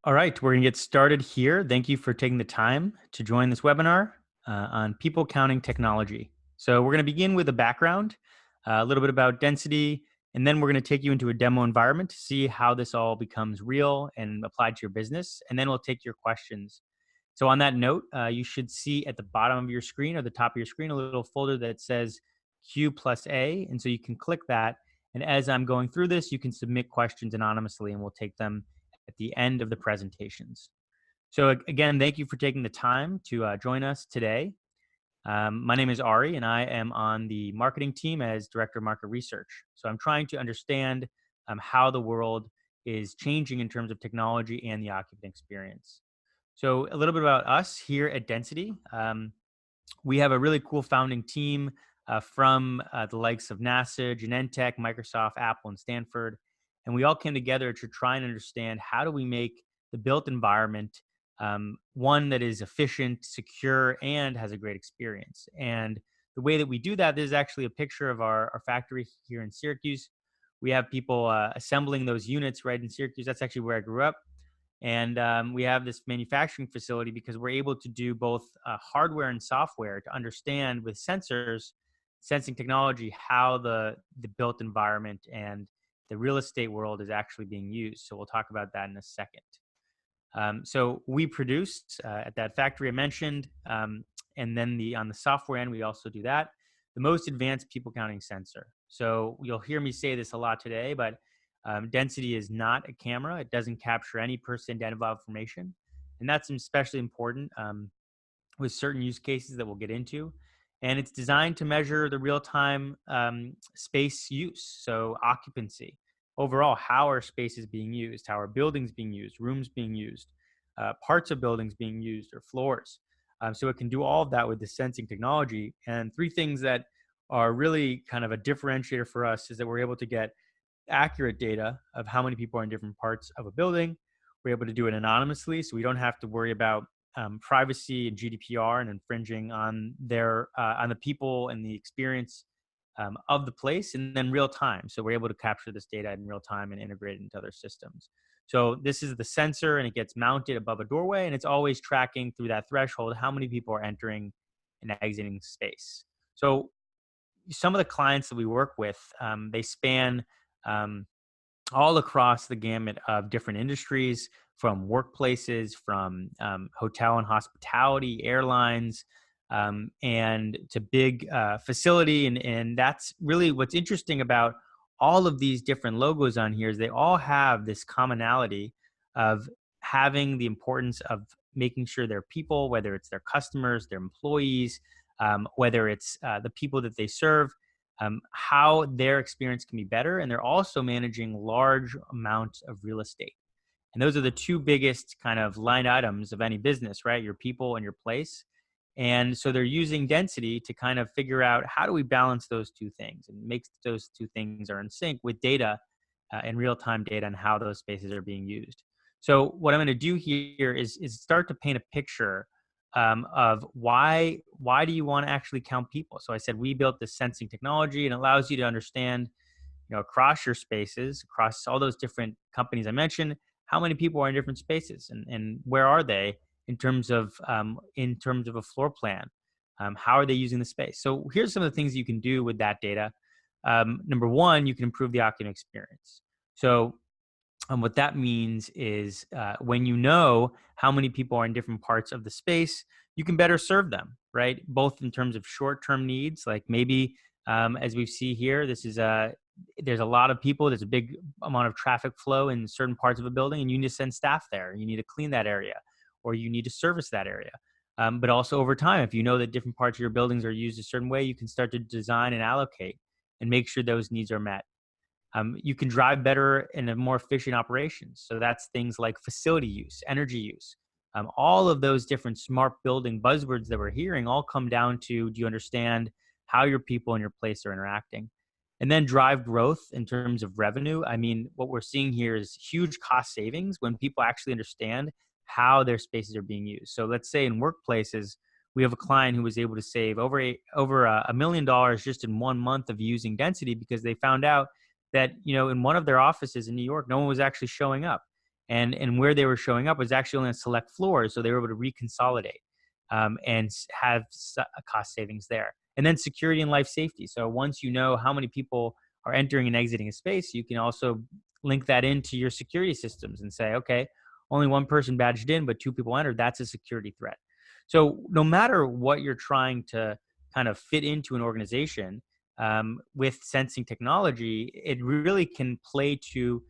All right, we're going to get started here. Thank you for taking the time to join this webinar on people counting technology. So we're going to begin with a background, a little bit about density, and then we're going to take you into a demo environment to see how this all becomes real and applied to your business. And then we'll take your questions. So on that note, you should see at the bottom of your screen or the top of your screen a little folder that says Q plus A. And so you can click that. And as I'm going through this, you can submit questions anonymously and we'll take them at the end of the presentations. So again, thank you for taking the time to join us today. My name is Ari, and I am on the marketing team as Director of Market Research. So I'm trying to understand how the world is changing in terms of technology and the occupant experience. So a little bit about us here at Density. We have a really cool founding team from the likes of NASA, Genentech, Microsoft, Apple, and Stanford. And we all came together to try and understand how do we make the built environment one that is efficient, secure, and has a great experience. And the way that we do that is actually a picture of our factory here in Syracuse. We have people assembling those units right in Syracuse. That's actually where I grew up. And we have this manufacturing facility because we're able to do both hardware and software to understand with sensors, sensing technology, how the built environment and the real estate world is actually being used. So we'll talk about that in a second. So we produced at that factory I mentioned, and then on the software end, we also do that. The most advanced people counting sensor. So you'll hear me say this a lot today, but density is not a camera. It doesn't capture any person identifiable information. And that's especially important with certain use cases that we'll get into. And it's designed to measure the real-time space use, so occupancy. Overall, how are spaces being used? How are buildings being used? Rooms being used? Parts of buildings being used or floors? So it can do all of that with the sensing technology. And three things that are really kind of a differentiator for us is that we're able to get accurate data of how many people are in different parts of a building. We're able to do it anonymously, so we don't have to worry about privacy and GDPR and infringing on on the people and the experience of the place, and then real time. So we're able to capture this data in real time and integrate it into other systems. So this is the sensor, and it gets mounted above a doorway, and it's always tracking through that threshold how many people are entering and exiting space. So some of the clients that we work with, they span all across the gamut of different industries, from workplaces, from hotel and hospitality, airlines, and to big facility. And that's really what's interesting about all of these different logos on here is they all have this commonality of having the importance of making sure their people, whether it's their customers, their employees, whether it's the people that they serve, how their experience can be better. And they're also managing large amounts of real estate. And those are the two biggest kind of line items of any business, right? Your people and your place. And so they're using density to kind of figure out how do we balance those two things and make those two things are in sync with data and real-time data and how those spaces are being used. So what I'm going to do here is start to paint a picture of why do you want to actually count people? So I said we built this sensing technology and it allows you to understand, across your spaces, across all those different companies I mentioned, how many people are in different spaces and where are they in terms of a floor plan? How are they using the space? So here's some of the things you can do with that data. Number one, you can improve the occupant experience. So what that means is when you know how many people are in different parts of the space, you can better serve them, right? Both in terms of short-term needs, like maybe as we see here, there's a lot of people, there's a big amount of traffic flow in certain parts of a building, and you need to send staff there. You need to clean that area, or you need to service that area. But also over time, if you know that different parts of your buildings are used a certain way, you can start to design and allocate and make sure those needs are met. You can drive better and a more efficient operations. So that's things like facility use, energy use. All of those different smart building buzzwords that we're hearing all come down to, do you understand how your people and your place are interacting? And then drive growth in terms of revenue. I mean, what we're seeing here is huge cost savings when people actually understand how their spaces are being used. So let's say in workplaces, we have a client who was able to save over $1 million just in 1 month of using density because they found out that, in one of their offices in New York, no one was actually showing up. And where they were showing up was actually only on select floors, so they were able to reconsolidate and have cost savings there. And then security and life safety. So once you know how many people are entering and exiting a space, you can also link that into your security systems and say, okay, only one person badged in, but two people entered. That's a security threat. So no matter what you're trying to kind of fit into an organization with sensing technology, it really can play to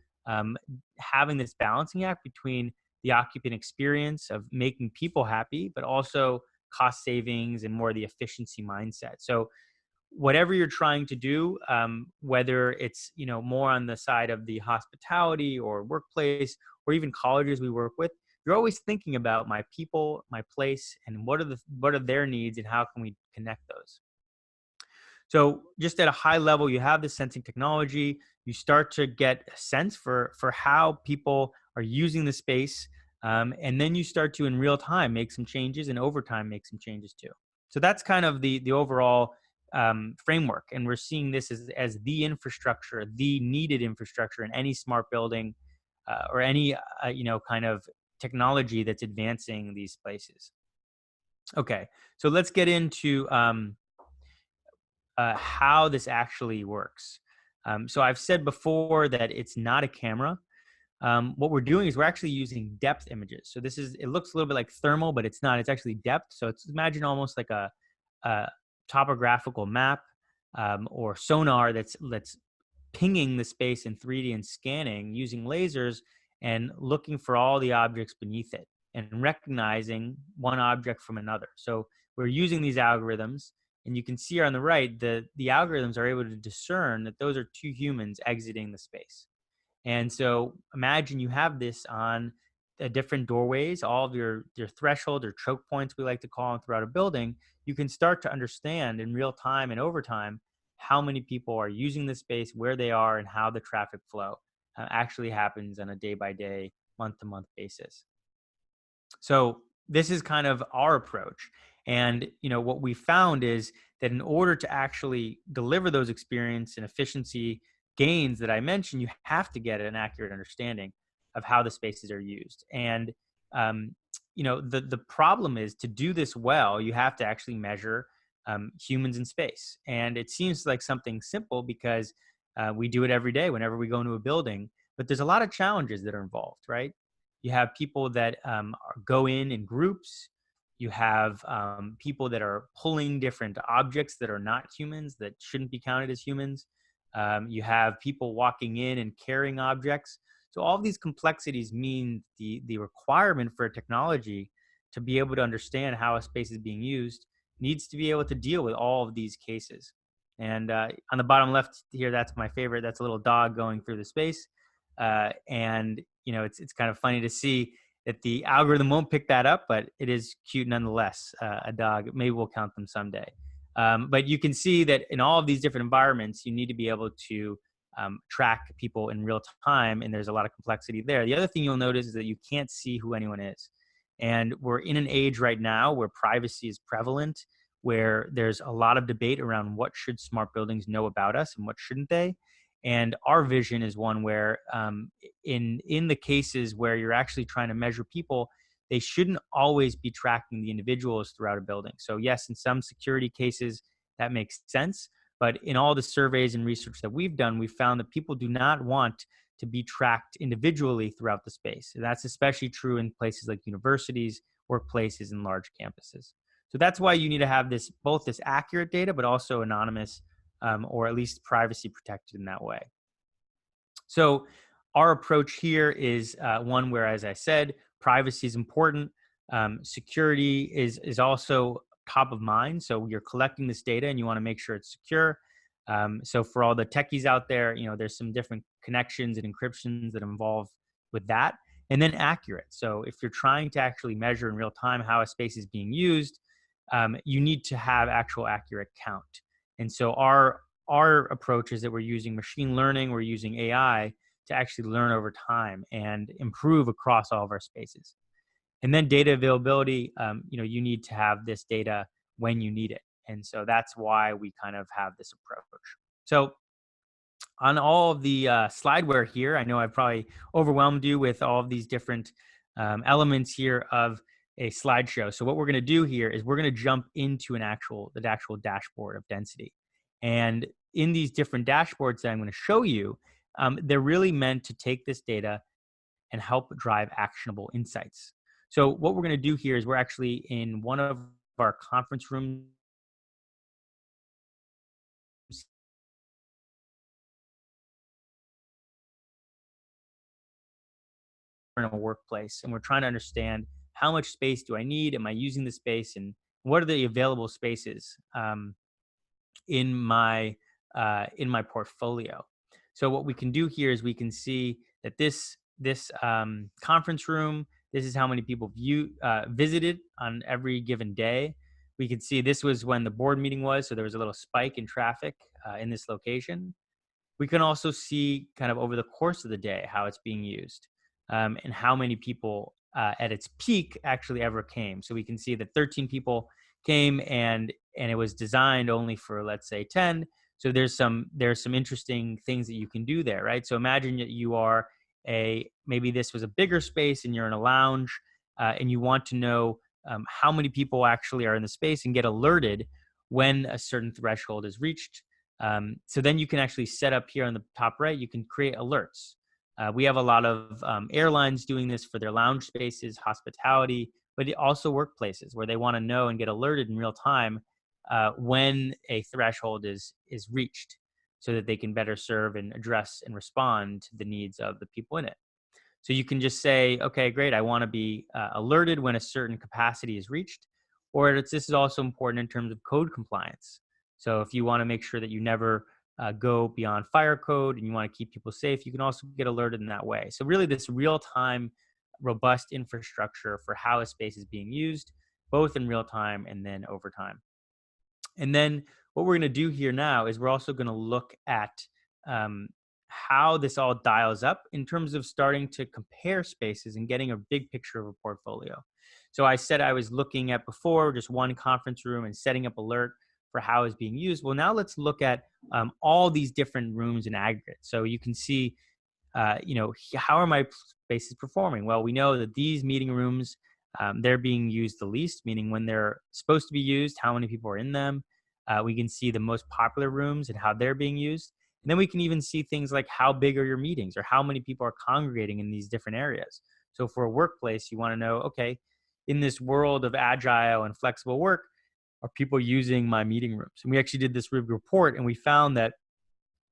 having this balancing act between the occupant experience of making people happy, but also cost savings and more the efficiency mindset. So whatever you're trying to do, whether it's more on the side of the hospitality or workplace or even colleges we work with, you're always thinking about my people, my place, and what are their needs and how can we connect those. So just at a high level, you have this sensing technology. You start to get a sense for how people are using the space, and then you start to in real time make some changes, and over time make some changes too. So that's kind of the overall framework, and we're seeing this as the infrastructure, the needed infrastructure in any smart building or any kind of technology that's advancing these places. Okay, so let's get into how this actually works. So I've said before that it's not a camera. What we're doing is we're actually using depth images. So it looks a little bit like thermal, but it's not. It's actually depth. So imagine almost like a topographical map or sonar that's pinging the space in 3D and scanning using lasers and looking for all the objects beneath it and recognizing one object from another. So we're using these algorithms, and you can see here on the right, the algorithms are able to discern that those are two humans exiting the space. And so imagine you have this on different doorways, all of your threshold or choke points, we like to call them throughout a building. You can start to understand in real time and over time how many people are using the space, where they are, and how the traffic flow actually happens on a day by day, month to month basis. So this is kind of our approach. And what we found is that in order to actually deliver those experience and efficiency gains that I mentioned, you have to get an accurate understanding of how the spaces are used. And the problem is, to do this well, you have to actually measure humans in space. And it seems like something simple because we do it every day whenever we go into a building. But there's a lot of challenges that are involved, right? You have people that go in groups. You have people that are pulling different objects that are not humans, that shouldn't be counted as humans. You have people walking in and carrying objects. So all of these complexities mean the requirement for a technology to be able to understand how a space is being used needs to be able to deal with all of these cases. And on the bottom left here, that's my favorite. That's a little dog going through the space. And it's kind of funny to see that the algorithm won't pick that up, but it is cute nonetheless. A dog. Maybe we'll count them someday. But you can see that in all of these different environments, you need to be able to track people in real time, and there's a lot of complexity there. The other thing you'll notice is that you can't see who anyone is. And we're in an age right now where privacy is prevalent, where there's a lot of debate around what should smart buildings know about us and what shouldn't they. And our vision is one where, in the cases where you're actually trying to measure people, they shouldn't always be tracking the individuals throughout a building. So yes, in some security cases that makes sense, but in all the surveys and research that we've done, we've found that people do not want to be tracked individually throughout the space. And that's especially true in places like universities, workplaces, and large campuses. So that's why you need to have both this accurate data, but also anonymous, or at least privacy protected in that way. So our approach here is one where, as I said, privacy is important. Security is also top of mind. So you're collecting this data and you want to make sure it's secure. So for all the techies out there, there's some different connections and encryptions that involve with that. And then accurate. So if you're trying to actually measure in real time how a space is being used, you need to have actual accurate count. And so our approach is that we're using machine learning, we're using AI to actually learn over time and improve across all of our spaces. And then data availability, you need to have this data when you need it. And so that's why we kind of have this approach. So On all of the slideware here, I know I've probably overwhelmed you with all of these different elements here of a slideshow. So what we're going to do here is we're going to jump into the actual dashboard of density. And in these different dashboards that I'm going to show you, they're really meant to take this data and help drive actionable insights. So what we're going to do here is we're actually in one of our conference rooms in a workplace, and we're trying to understand how much space do I need? Am I using the space, and what are the available spaces in my portfolio? So what we can do here is we can see that this conference room. This is how many people visited on every given day. We can see this was when the board meeting was, so there was a little spike in traffic in this location. We can also see kind of over the course of the day how it's being used, and how many people at its peak actually ever came. So we can see that 13 people came, and it was designed only for, let's say, 10. So there's some interesting things that you can do there, right? So imagine that you are maybe this was a bigger space and you're in a lounge, and you want to know how many people actually are in the space and get alerted when a certain threshold is reached. So then you can actually set up here on the top right, you can create alerts. We have a lot of airlines doing this for their lounge spaces, hospitality, but also workplaces where they want to know and get alerted in real time when a threshold is reached, so that they can better serve and address and respond to the needs of the people in it. So you can just say, okay, great, I want to be alerted when a certain capacity is reached. Or this is also important in terms of code compliance. So if you want to make sure that you never go beyond fire code and you want to keep people safe, you can also get alerted in that way. So really this real time, robust infrastructure for how a space is being used, both in real time and then over time. And then what we're going to do here now is we're also going to look at um, how this all dials up in terms of starting to compare spaces and getting a big picture of a portfolio. So I said I was looking at before just one conference room and setting up alert for how it's being used. Well, now let's look at all these different rooms in aggregate. So you can see how are my spaces performing? Well, we know that these meeting rooms, they're being used the least, meaning when they're supposed to be used, how many people are in them. We can see the most popular rooms and how they're being used. And then we can even see things like how big are your meetings or how many people are congregating in these different areas. So for a workplace, you want to know, okay, in this world of agile and flexible work, are people using my meeting rooms? And we actually did this report, and we found that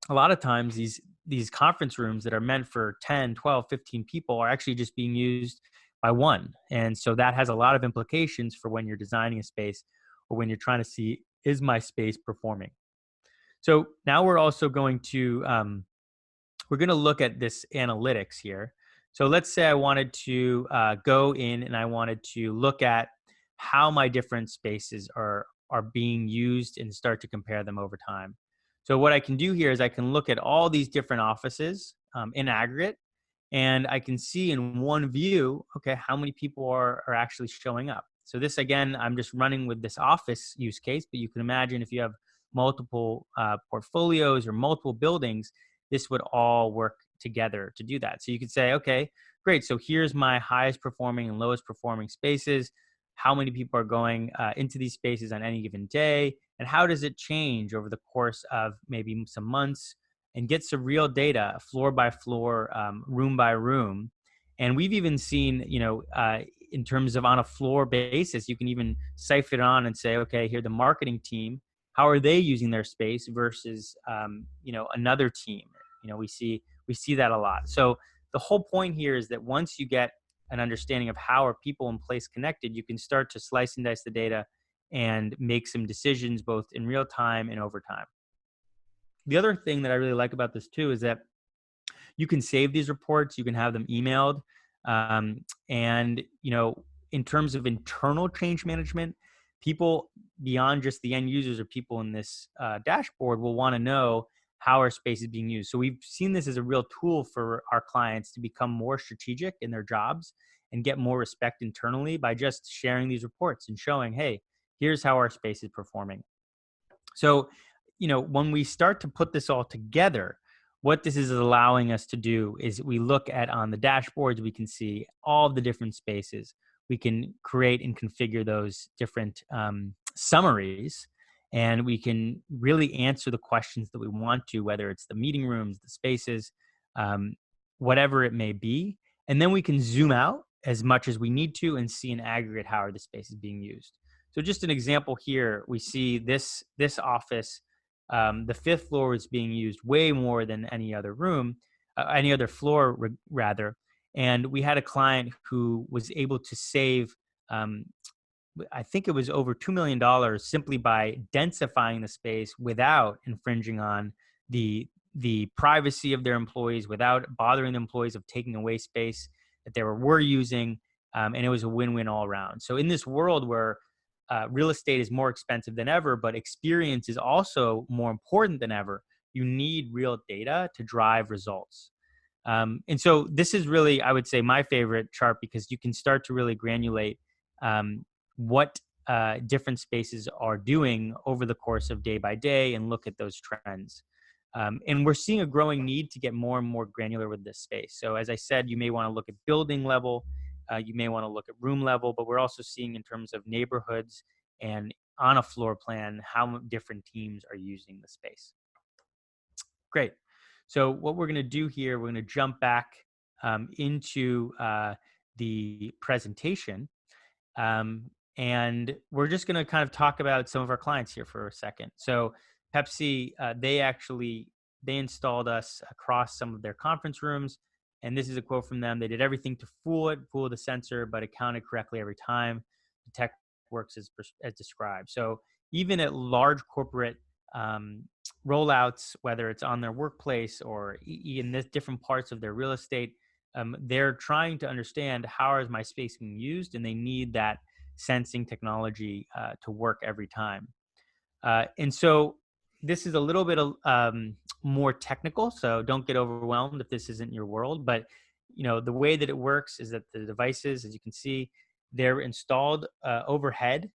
a lot of times these conference rooms that are meant for 10, 12, 15 people are actually just being used by one. And so that has a lot of implications for when you're designing a space or when you're trying to see, is my space performing? So now we're going to look at this analytics here. So let's say I wanted to go in and I wanted to look at how my different spaces are being used and start to compare them over time. So what I can do here is I can look at all these different offices in aggregate, and I can see in one view, okay, how many people are actually showing up. So this, again, I'm just running with this office use case, but you can imagine if you have multiple portfolios or multiple buildings, this would all work together to do that. So you could say, okay, great. So here's my highest performing and lowest performing spaces. How many people are going into these spaces on any given day? And how does it change over the course of maybe some months, and get some real data, floor by floor, room by room. And we've even seen, in terms of on a floor basis, you can even siphon it on and say, okay, here the marketing team, how are they using their space versus, another team? We see that a lot. So the whole point here is that once you get an understanding of how are people in place connected, you can start to slice and dice the data and make some decisions both in real time and over time. The other thing that I really like about this too is that you can save these reports, you can have them emailed, and in terms of internal change management, people beyond just the end users or people in this dashboard will want to know how our space is being used. So we've seen this as a real tool for our clients to become more strategic in their jobs and get more respect internally by just sharing these reports and showing, hey, here's how our space is performing. So when we start to put this all together, what this is allowing us to do is we look at on the dashboards, we can see all the different spaces. We can create and configure those different summaries, and we can really answer the questions that we want to, whether it's the meeting rooms, the spaces, um, whatever it may be. And then we can zoom out as much as we need to and see in aggregate how the space is being used. So just an example here, we see this office, the fifth floor is being used way more than any other room, any other floor rather. And we had a client who was able to save, um, I think it was over $2 million simply by densifying the space without infringing on the privacy of their employees, without bothering the employees of taking away space that they were using, and it was a win-win all around. So in this world where real estate is more expensive than ever, but experience is also more important than ever, you need real data to drive results. And so this is really, I would say, my favorite chart, because you can start to really granulate what different spaces are doing over the course of day by day and look at those trends. And we're seeing a growing need to get more and more granular with this space. So as I said, you may want to look at building level, you may want to look at room level, but we're also seeing in terms of neighborhoods and on a floor plan how different teams are using the space. Great. So what we're going to do here, we're going to jump back into the presentation. And we're just going to kind of talk about some of our clients here for a second. So Pepsi, they installed us across some of their conference rooms. And this is a quote from them. They did everything to fool the sensor, but it counted correctly every time. The tech works as described. So even at large corporate rollouts, whether it's on their workplace or in the different parts of their real estate, they're trying to understand how is my space being used, and they need that sensing technology to work every time. And so this is a little bit more technical, so don't get overwhelmed if this isn't your world. But the way that it works is that the devices, as you can see, they're installed overhead,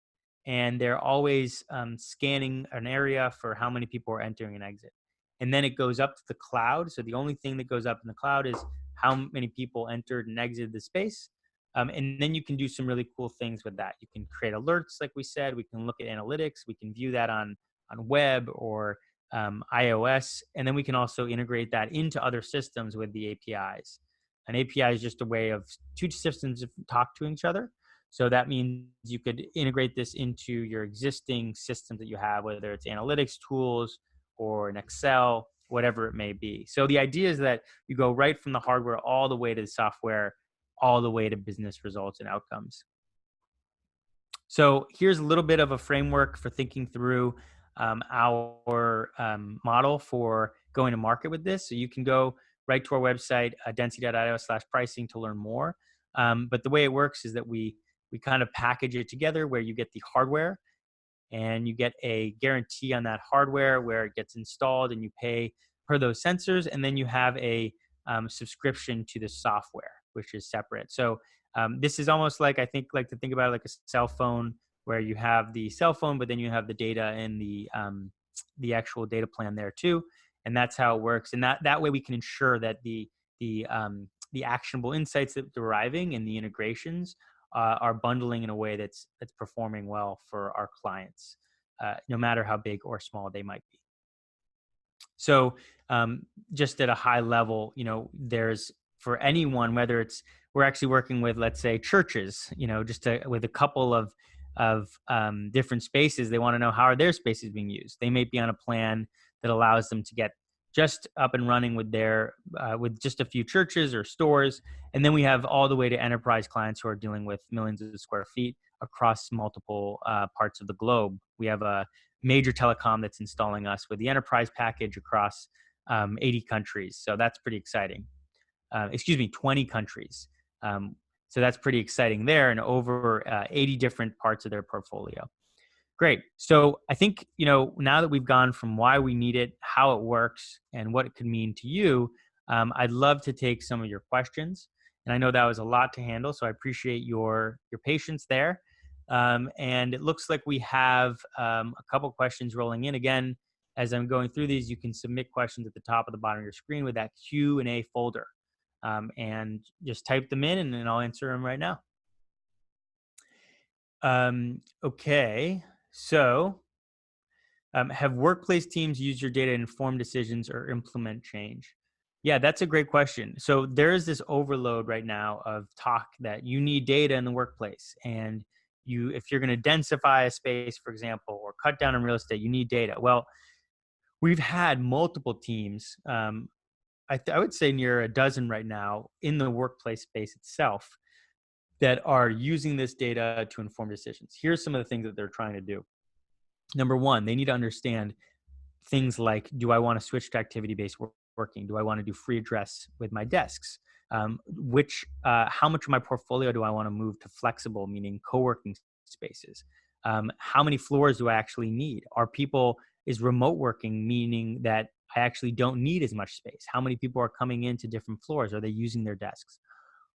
and they're always scanning an area for how many people are entering and exit. And then it goes up to the cloud. So the only thing that goes up in the cloud is how many people entered and exited the space. And then you can do some really cool things with that. You can create alerts, like we said. We can look at analytics. We can view that on web or iOS. And then we can also integrate that into other systems with the APIs. An API is just a way of two systems to talk to each other. So that means you could integrate this into your existing systems that you have, whether it's analytics tools or an Excel, whatever it may be. So the idea is that you go right from the hardware all the way to the software, all the way to business results and outcomes. So here's a little bit of a framework for thinking through our model for going to market with this. So you can go right to our website, density.io/pricing, to learn more. But the way it works is that we kind of package it together, where you get the hardware and you get a guarantee on that hardware where it gets installed, and you pay per those sensors. And then you have a subscription to the software, which is separate. So this is almost like, I think, like to think about it like a cell phone, where you have the cell phone, but then you have the data and the actual data plan there too. And that's how it works. And that way we can ensure that the actionable insights that are deriving and the integrations are bundling in a way that's performing well for our clients, no matter how big or small they might be. So just at a high level, there's, for anyone, whether it's, we're actually working with, let's say, churches, with a couple of different spaces. They want to know how are their spaces being used. They may be on a plan that allows them to get just up and running with with just a few churches or stores. And then we have all the way to enterprise clients who are dealing with millions of square feet across multiple parts of the globe. We have a major telecom that's installing us with the enterprise package across 80 countries. So that's pretty exciting. 20 countries. So that's pretty exciting there, and over 80 different parts of their portfolio. Great. So I think, now that we've gone from why we need it, how it works, and what it could mean to you, I'd love to take some of your questions. And I know that was a lot to handle, so I appreciate your patience there. And it looks like we have a couple questions rolling in. Again, as I'm going through these, you can submit questions at the top of the bottom of your screen with that Q&A folder, and just type them in, and then I'll answer them right now. Okay, so have workplace teams used your data to inform decisions or implement change? Yeah, that's a great question. So there is this overload right now of talk that you need data in the workplace, and if you're going to densify a space, for example, or cut down on real estate, you need data. Well, we've had multiple teams. I would say near a dozen right now in the workplace space itself that are using this data to inform decisions. Here's some of the things that they're trying to do. Number one, they need to understand things like, do I want to switch to activity-based working? Do I want to do free address with my desks? How much of my portfolio do I want to move to flexible, meaning co-working spaces? How many floors do I actually need? Is remote working meaning that I actually don't need as much space? How many people are coming into different floors? Are they using their desks?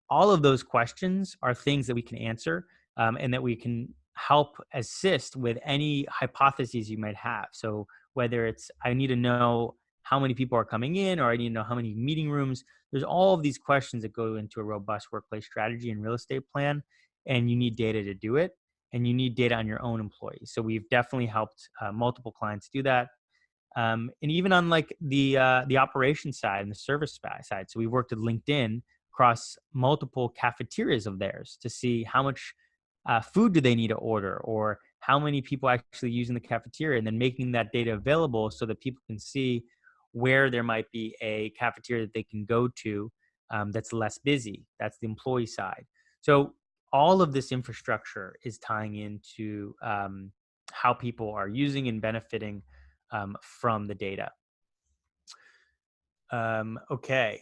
All of those questions are things that we can answer, and that we can help assist with any hypotheses you might have. So whether it's, I need to know how many people are coming in, or I need to know how many meeting rooms, there's all of these questions that go into a robust workplace strategy and real estate plan, and you need data to do it, and you need data on your own employees. So we've definitely helped multiple clients do that. And even on like the operations side and the service side. So we worked with LinkedIn across multiple cafeterias of theirs to see how much food do they need to order, or how many people actually using the cafeteria, and then making that data available so that people can see where there might be a cafeteria that they can go to that's less busy. That's the employee side. So all of this infrastructure is tying into how people are using and benefiting from the data. Okay.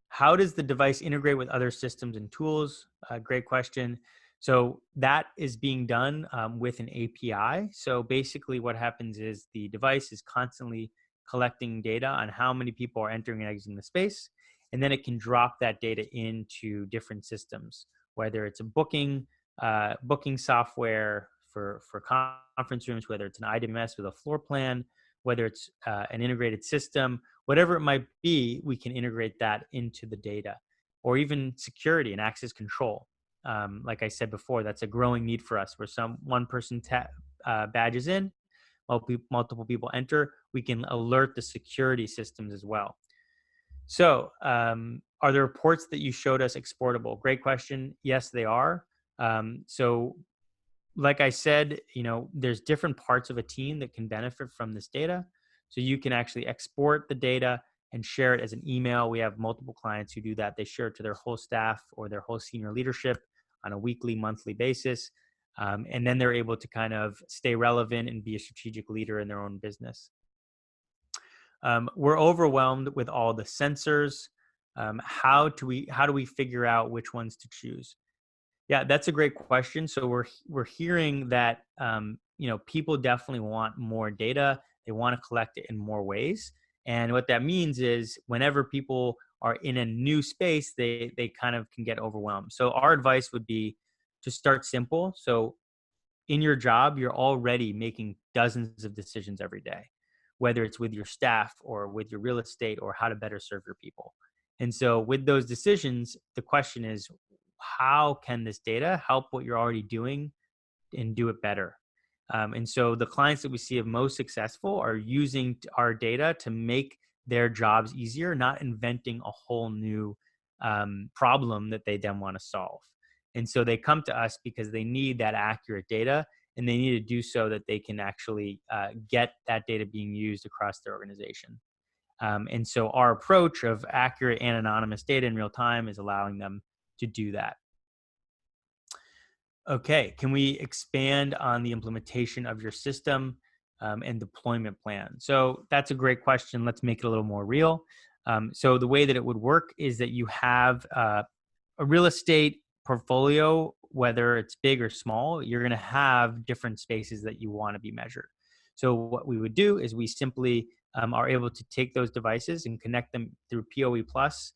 How does the device integrate with other systems and tools? Great question. So that is being done with an API. So basically what happens is the device is constantly collecting data on how many people are entering and exiting the space. And then it can drop that data into different systems, whether it's a booking software for conference rooms, whether it's an IWMS with a floor plan, whether it's an integrated system, whatever it might be, we can integrate that into the data, or even security and access control. Like I said before, that's a growing need for us, where one person badges in, multiple people enter, we can alert the security systems as well. So are the reports that you showed us exportable? Great question. Yes, they are. So like I said, there's different parts of a team that can benefit from this data. So you can actually export the data and share it as an email. We have multiple clients who do that. They share it to their whole staff or their whole senior leadership on a weekly, monthly basis. And then they're able to kind of stay relevant and be a strategic leader in their own business. We're overwhelmed with all the sensors. How do we figure out which ones to choose? Yeah, that's a great question. So we're hearing that people definitely want more data. They want to collect it in more ways, and what that means is whenever people are in a new space, they kind of can get overwhelmed. So our advice would be to start simple. So in your job, you're already making dozens of decisions every day, whether it's with your staff or with your real estate or how to better serve your people. And so with those decisions, the question is, how can this data help what you're already doing and do it better? And so the clients that we see of most successful are using our data to make their jobs easier, not inventing a whole new problem that they then want to solve. And so they come to us because they need that accurate data, and they need to do so that they can actually get that data being used across their organization. And so our approach of accurate and anonymous data in real time is allowing them to do that. Okay, can we expand on the implementation of your system and deployment plan? So that's a great question. Let's make it a little more real. So the way that it would work is that you have a real estate portfolio, whether it's big or small, you're going to have different spaces that you want to be measured. So what we would do is we simply are able to take those devices and connect them through PoE Plus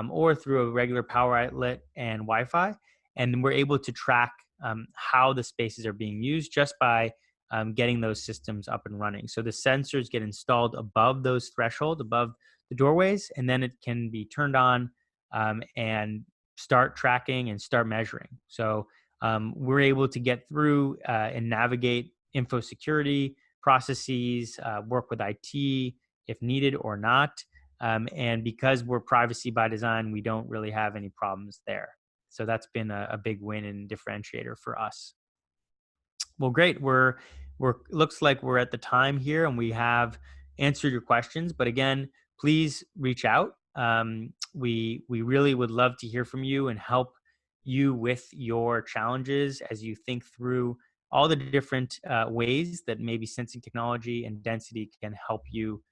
or through a regular power outlet and Wi-Fi. And we're able to track how the spaces are being used just by getting those systems up and running. So the sensors get installed above those thresholds, above the doorways, and then it can be turned on and start tracking and start measuring. So we're able to get through and navigate info security processes, work with IT if needed or not. And because we're privacy by design, we don't really have any problems there. So that's been a big win and differentiator for us. Well, great. We're looks like we're at the time here, and we have answered your questions. But again, please reach out. We really would love to hear from you and help you with your challenges as you think through all the different ways that maybe sensing technology and density can help you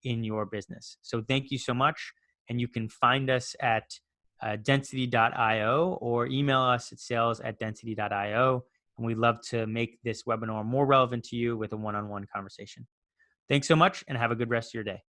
in your business. So thank you so much, and you can find us at density.io or email us at sales@density.io. And we'd love to make this webinar more relevant to you with a one-on-one conversation. Thanks so much and have a good rest of your day.